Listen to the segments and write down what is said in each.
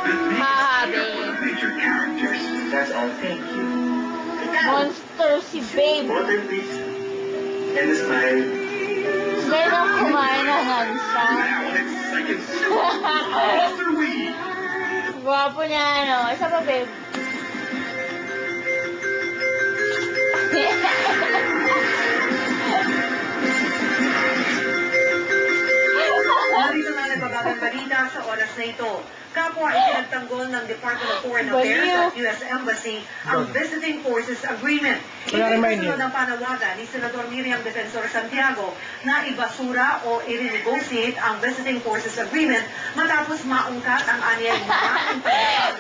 Haha, babe. Major characters. That's all. Thank you. Monster si babe. Modern pizza. And the smile. Ganun kumain ng hansa. Now it's second Monster Weed. Gwapo niya, ano. Isa pa, babe. Narito na nagbabagang balita sa oras na ito. Kapwa ipinagtanggol ng Department of Foreign Affairs at U.S. Embassy ang Visiting Forces Agreement. Ito ng panawagan ni Senador Miriam Defensor Santiago na ibasura o i-renegotiate ang Visiting Forces Agreement matapos maungkat ang anyay malaking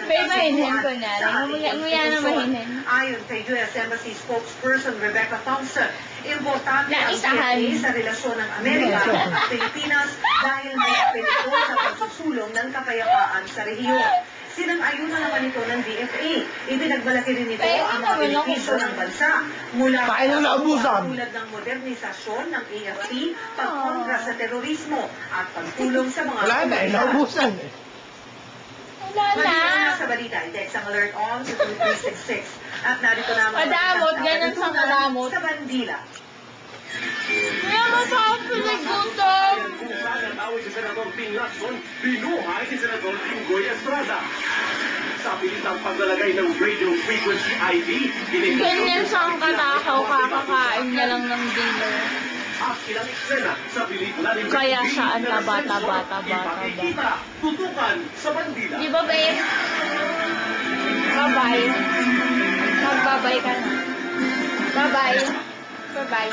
May mahinin ko na. Nguya na mahinin. Ayon kay U.S. Embassy spokesperson Rebecca Thompson, importante ang Naisahan. CFA sa relasyon ng Amerika at Pilipinas dahil may apelito sa pagsusulong ng kapayapaan sa rehiyon. Sinang-ayunan naman ito ng DFA. Ibinagmalaki rin ito ang mga benepisyo ng bansa mula sa tulad ng modernisasyon ng AFP, pagkontra sa terorismo at pagtulong sa mga naubusan eh. Wala Malito na. na sa balita, i-text ang alert on sa 2366. At narito na ang Madamot, ganun sa madamot. sa Bandila. Kaya masakit pinaggutom. Kung ang awit si Senador Ping Lacson, binuhay ni Senador Jinggoy Estrada. Sa pilitang paglalagay ng radio frequency ID, Ganyan siyang katakaw, kakakain niya lang ng dinner. at ilang eksena sa pelikula ni Kaya siya ang taba-taba. Ipakikita, tutukan sa Bandila. Di ba, babe? Bye-bye. Magbabay ka na. Bye-bye. Bye-bye.